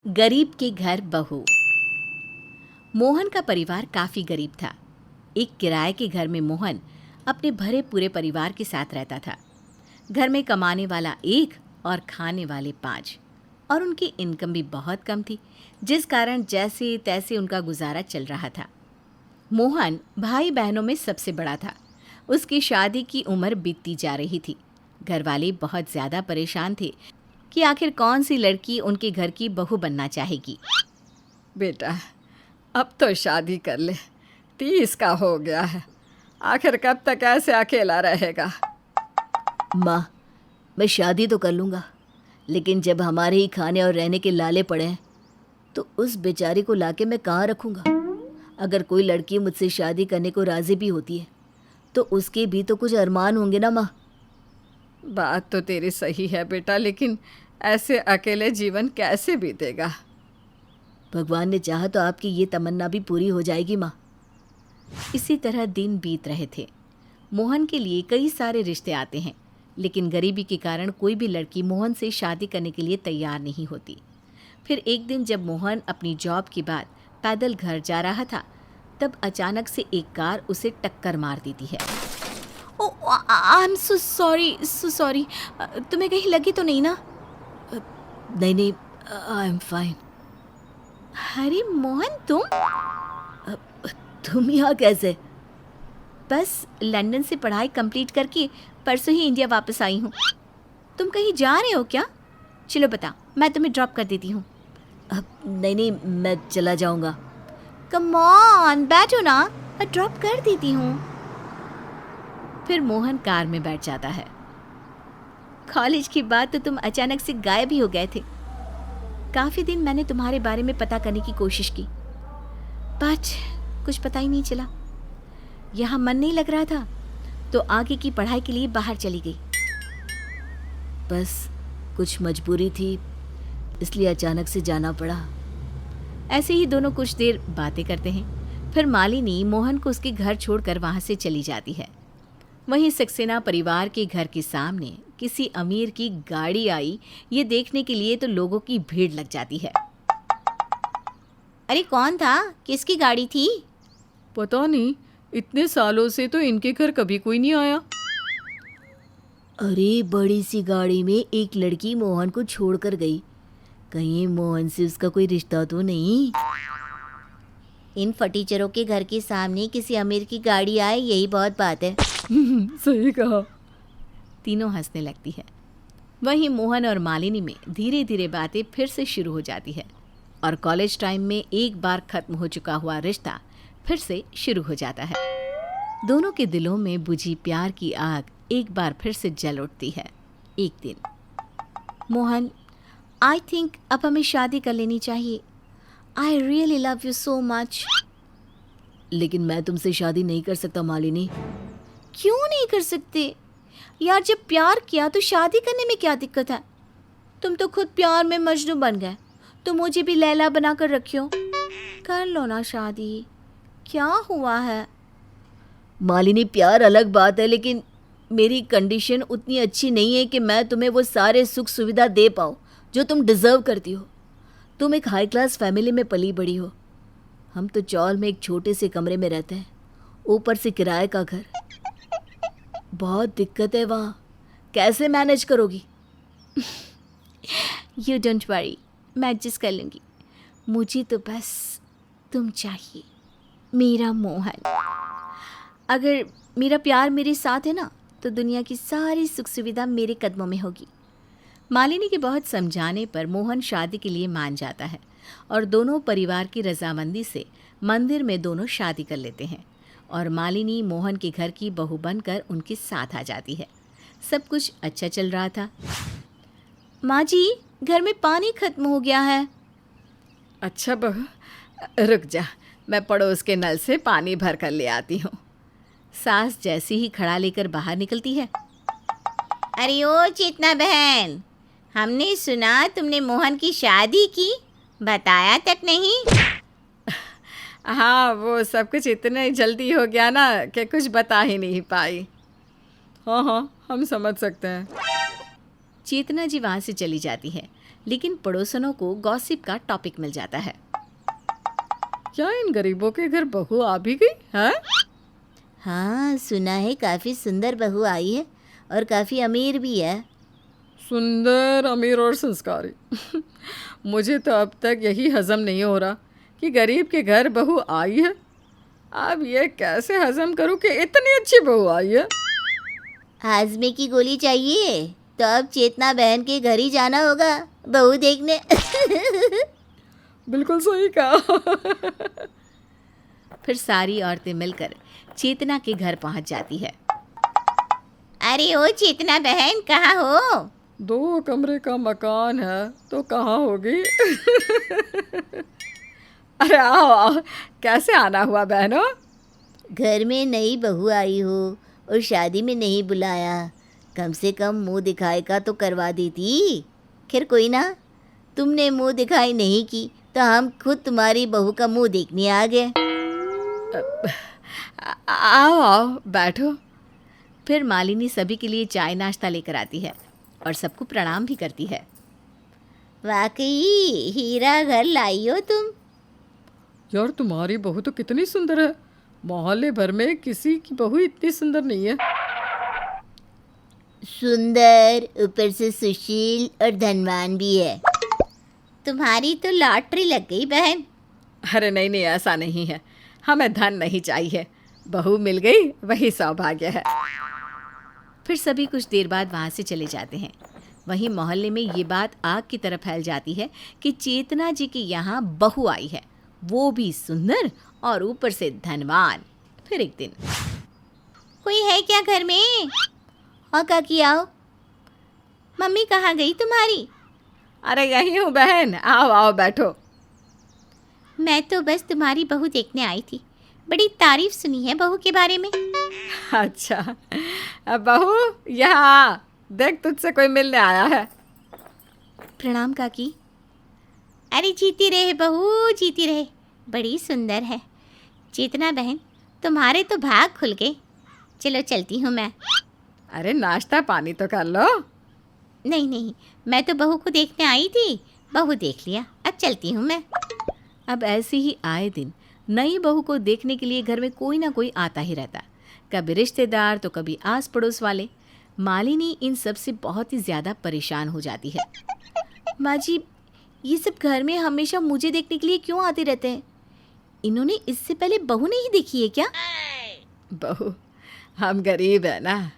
गरीब के घर बहू। मोहन का परिवार काफी गरीब था। एक किराए के घर में मोहन अपने भरे पूरे परिवार के साथ रहता था। घर में कमाने वाला एक और खाने वाले 5 और उनकी इनकम भी बहुत कम थी, जिस कारण जैसे तैसे उनका गुजारा चल रहा था। मोहन भाई बहनों में सबसे बड़ा था। उसकी शादी की उम्र बीतती जा रही थी। घर वाले बहुत ज़्यादा परेशान थे कि आखिर कौन सी लड़की उनके घर की बहू बनना चाहेगी। बेटा, अब तो शादी कर ले। 30 का हो गया है। आखिर कब तक ऐसे अकेला रहेगा? माँ, मैं शादी तो कर लूँगा, लेकिन जब हमारे ही खाने और रहने के लाले पड़े हैं तो उस बेचारी को लाके मैं कहाँ रखूँगा। अगर कोई लड़की मुझसे शादी करने को राज़ी भी होती है तो उसके भी तो कुछ अरमान होंगे ना माँ। बात तो तेरी सही है बेटा, लेकिन ऐसे अकेले जीवन कैसे बीतेगा? भगवान ने चाहा तो आपकी ये तमन्ना भी पूरी हो जाएगी माँ। इसी तरह दिन बीत रहे थे। मोहन के लिए कई सारे रिश्ते आते हैं, लेकिन गरीबी के कारण कोई भी लड़की मोहन से शादी करने के लिए तैयार नहीं होती। फिर एक दिन जब मोहन अपनी जॉब के बाद पैदल घर जा रहा था, तब अचानक से एक कार उसे टक्कर मार देती है। ओह, आई एम सो सॉरी। तुम्हें कहीं लगी तो नहीं ना? नहीं, आई एम फाइन। अरे मोहन, तुम यहाँ कैसे? बस लंदन से पढ़ाई कंप्लीट करके परसों ही इंडिया वापस आई हूँ। तुम कहीं जा रहे हो क्या? चलो बता, मैं तुम्हें ड्रॉप कर देती हूँ। नहीं, मैं चला जाऊँगा। कम ऑन, बैठो ना, मैं ड्रॉप कर देती हूँ। फिर मोहन कार में बैठ जाता है। कॉलेज के बाद तो तुम अचानक से गायब ही हो गए थे। काफ़ी दिन मैंने तुम्हारे बारे में पता करने की कोशिश की, बट कुछ पता ही नहीं चला। यहाँ मन नहीं लग रहा था तो आगे की पढ़ाई के लिए बाहर चली गई। बस कुछ मजबूरी थी, इसलिए अचानक से जाना पड़ा। ऐसे ही दोनों कुछ देर बातें करते हैं। फिर मालिनी मोहन को उसके घर छोड़कर वहाँ से चली जाती है। वहीं सक्सेना परिवार के घर के सामने किसी अमीर की गाड़ी आई, ये देखने के लिए तो लोगों की भीड़ लग जाती है। अरे कौन था? किसकी गाड़ी थी? पता नहीं, इतने सालों से तो इनके घर कभी कोई नहीं आया। अरे बड़ी सी गाड़ी में एक लड़की मोहन को छोड़कर गई। कहीं मोहन से उसका कोई रिश्ता तो नहीं? इन फटीचरों के घर के सामने किसी अमीर की गाड़ी आए, यही बहुत बात है। सही कहा। तीनों हंसने लगती है। वहीं मोहन और मालिनी में धीरे धीरे बातें फिर से शुरू हो जाती है और कॉलेज टाइम में एक बार खत्म हो चुका हुआ रिश्ता फिर से शुरू हो जाता है। दोनों के दिलों में बुझी प्यार की आग एक बार फिर से जल उठती है। एक दिन, मोहन, आई थिंक अब हमें शादी कर लेनी चाहिए। I really love you so much. लेकिन मैं तुमसे शादी नहीं कर सकता मालिनी। क्यों नहीं कर सकते यार? जब प्यार किया तो शादी करने में क्या दिक्कत है? तुम तो खुद प्यार में मजनू बन गए, तो मुझे भी लैला बना कर रखियो। कर लो ना शादी, क्या हुआ है? मालिनी, प्यार अलग बात है, लेकिन मेरी कंडीशन उतनी अच्छी नहीं है कि मैं तुम्हें वो सारे सुख सुविधा दे पाऊँ जो तुम डिज़र्व करती हो। तुम एक हाई क्लास फैमिली में पली बड़ी हो। हम तो चौल में एक छोटे से कमरे में रहते हैं, ऊपर से किराए का घर। बहुत दिक्कत है वहाँ। कैसे मैनेज करोगी? यू डोंट वरी, मैं एडजस्ट कर लूँगी। मुझे तो बस तुम चाहिए, मेरा मोहन। अगर मेरा प्यार मेरे साथ है ना, तो दुनिया की सारी सुख सुविधा मेरे कदमों में होगी। मालिनी के बहुत समझाने पर मोहन शादी के लिए मान जाता है और दोनों परिवार की रजामंदी से मंदिर में दोनों शादी कर लेते हैं और मालिनी मोहन के घर की बहू बनकर उनके साथ आ जाती है। सब कुछ अच्छा चल रहा था। माँ जी, घर में पानी खत्म हो गया है। अच्छा बहू, रुक जा, मैं पड़ोस के नल से पानी भर कर ले आती हूँ। सास जैसी ही खड़ा लेकर बाहर निकलती है। अरे ओ चेतना बहन, हमने सुना तुमने मोहन की शादी की, बताया तक नहीं। हाँ, वो सब कुछ इतने जल्दी हो गया ना कि कुछ बता ही नहीं पाई। हाँ, हम समझ सकते हैं। चेतना जी वहाँ से चली जाती है, लेकिन पड़ोसनों को गॉसिप का टॉपिक मिल जाता है। क्या इन गरीबों के घर बहू आ भी गई है? हाँ, सुना है काफ़ी सुंदर बहू आई है और काफ़ी अमीर भी है। सुंदर, अमीर और संस्कारी। मुझे तो अब तक यही हजम नहीं हो रहा कि गरीब के घर बहू आई है। अब ये कैसे हजम करूं कि इतनी अच्छी बहू आई है। हाजमे की गोली चाहिए तो अब चेतना बहन के घर ही जाना होगा बहू देखने। बिल्कुल सही कहा। फिर सारी औरतें मिलकर चेतना के घर पहुँच जाती है। अरे ओ चेतना बहन, कहाँ हो? 2 कमरे का मकान है तो कहाँ होगी। अरे आओ आओ, कैसे आना हुआ बहनों? घर में नई बहू आई हो और शादी में नहीं बुलाया, कम से कम मुंह दिखाई का तो करवा देती। खैर कोई ना, तुमने मुंह दिखाई नहीं की तो हम खुद तुम्हारी बहू का मुंह देखने आ गए। आओ आओ बैठो। फिर मालिनी सभी के लिए चाय नाश्ता लेकर आती है और सबको प्रणाम भी करती है। वाकई हीरा घर लाई हो तुम। यार तुम्हारी बहू तो कितनी सुंदर है, मोहल्ले भर में किसी की बहू इतनी सुंदर नहीं है। सुंदर, ऊपर से सुशील और धनवान भी है। तुम्हारी तो लॉटरी लग गई बहन। अरे नहीं नहीं, ऐसा नहीं है, हमें धन नहीं चाहिए, बहू मिल गई वही सौभाग्य है। फिर सभी कुछ देर बाद वहाँ से चले जाते हैं। वहीं मोहल्ले में ये बात आग की तरह फैल जाती है कि चेतना जी के यहाँ बहू आई है, वो भी सुंदर और ऊपर से धनवान। फिर एक दिन, कोई है क्या घर में? हाँ काकी आओ। मम्मी कहाँ गई तुम्हारी? अरे यही हूँ बहन, आओ आओ बैठो। मैं तो बस तुम्हारी बहू देखने आई थी, बड़ी तारीफ सुनी है बहू के बारे में। अच्छा, अब बहू यहाँ देख, तुझसे कोई मिलने आया है। प्रणाम काकी। अरे जीती रहे बहू, जीती रहे, बड़ी सुंदर है। चेतना बहन, तुम्हारे तो भाग खुल गए। चलो चलती हूँ मैं। अरे नाश्ता पानी तो कर लो। नहीं नहीं, मैं तो बहू को देखने आई थी, बहू देख लिया, अब चलती हूँ मैं। अब ऐसे ही आए दिन नई बहू को देखने के लिए घर में कोई ना कोई आता ही रहता, कभी रिश्तेदार तो कभी आस पड़ोस वाले। मालिनी इन सब से बहुत ही ज़्यादा परेशान हो जाती है। माँ जी, ये सब घर में हमेशा मुझे देखने के लिए क्यों आते रहते हैं? इन्होंने इससे पहले बहू नहीं देखी है क्या? बहू, हम गरीब है ना,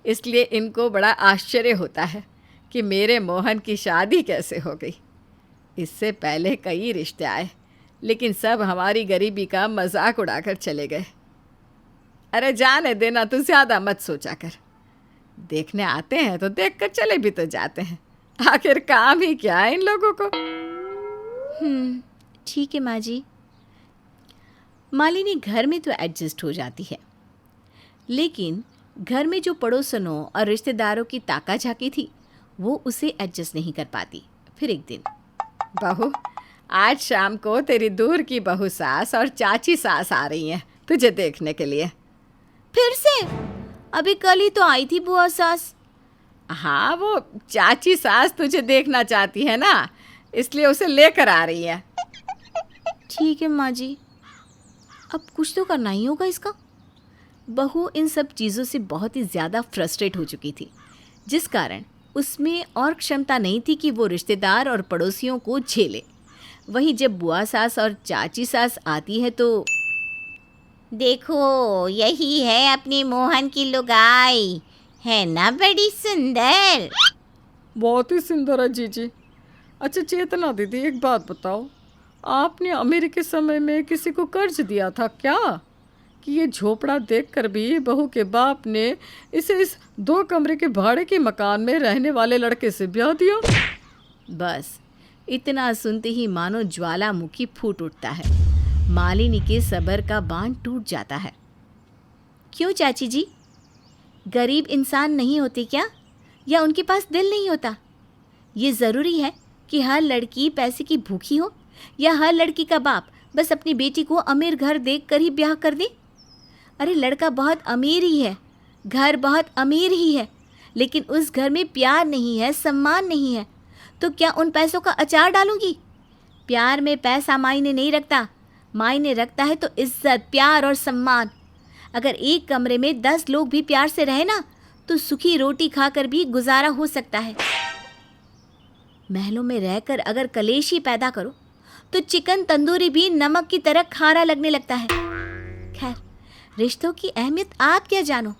इसलिए इनको बड़ा आश्चर्य होता है कि मेरे मोहन की शादी कैसे हो गई। इससे पहले कई रिश्ते आए, लेकिन सब हमारी गरीबी का मजाक उड़ाकर चले गए। अरे जाने देना, तू ज़्यादा मत सोचा कर। देखने आते हैं तो देख कर चले भी तो जाते हैं, आखिर काम ही क्या है इन लोगों को। ठीक है माँ जी। मालिनी घर में तो एडजस्ट हो जाती है, लेकिन घर में जो पड़ोसनों और रिश्तेदारों की ताका झाकी थी वो उसे एडजस्ट नहीं कर पाती। फिर एक दिन, बहू, आज शाम को तेरी दूर की बहू सास और चाची सास आ रही हैं तुझे देखने के लिए। फिर से? अभी कल ही तो आई थी बुआ सास। हाँ, वो चाची सास तुझे देखना चाहती है ना, इसलिए उसे लेकर आ रही है। ठीक है माँ जी, अब कुछ तो करना ही होगा इसका। बहू इन सब चीज़ों से बहुत ही ज़्यादा फ्रस्ट्रेट हो चुकी थी, जिस कारण उसमें और क्षमता नहीं थी कि वो रिश्तेदार और पड़ोसियों को झेले। वहीं जब बुआ सास और चाची सास आती है तो देखो, यही है अपने मोहन की लुगाई, है ना बड़ी सुंदर? बहुत ही सुंदर है जीजी। अच्छा चेतना दीदी, एक बात बताओ, आपने अमीरी के समय में किसी को कर्ज दिया था क्या कि ये झोपड़ा देखकर भी बहू के बाप ने इसे इस 2 कमरे के भाड़े के मकान में रहने वाले लड़के से ब्याह दिया? बस इतना सुनते ही मानो ज्वालामुखी फूट उठता है। मालिनी के सब्र का बांध टूट जाता है। क्यों चाची जी, गरीब इंसान नहीं होते क्या, या उनके पास दिल नहीं होता? ये ज़रूरी है कि हर लड़की पैसे की भूखी हो, या हर लड़की का बाप बस अपनी बेटी को अमीर घर देख कर ही ब्याह कर दे? अरे लड़का बहुत अमीर ही है, घर बहुत अमीर ही है, लेकिन उस घर में प्यार नहीं है, सम्मान नहीं है, तो क्या उन पैसों का अचार डालूंगी? प्यार में पैसा मायने नहीं रखता, मायने रखता है तो इज्जत, प्यार और सम्मान। अगर एक कमरे में 10 लोग भी प्यार से रहे ना, तो सूखी रोटी खाकर भी गुजारा हो सकता है। महलों में रहकर अगर कलेश ही पैदा करो तो चिकन तंदूरी भी नमक की तरह खारा लगने लगता है। खैर, रिश्तों की अहमियत आप क्या जानो,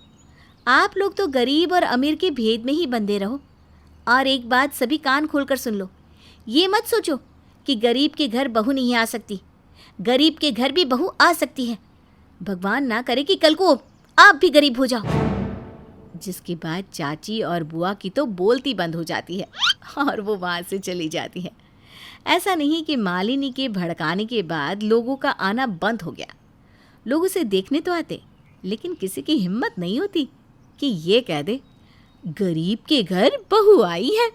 आप लोग तो गरीब और अमीर के भेद में ही बंधे रहो। और एक बात सभी कान खोलकर सुन लो, ये मत सोचो कि गरीब के घर बहू नहीं आ सकती, गरीब के घर भी बहू आ सकती है। भगवान ना करे कि कल को आप भी गरीब हो जाओ। जिसके बाद चाची और बुआ की तो बोलती बंद हो जाती है और वो वहाँ से चली जाती है। ऐसा नहीं कि मालिनी के भड़काने के बाद लोगों का आना बंद हो गया। लोग उसे देखने तो आते, लेकिन किसी की हिम्मत नहीं होती कि ये कह दे गरीब के घर बहू आई है।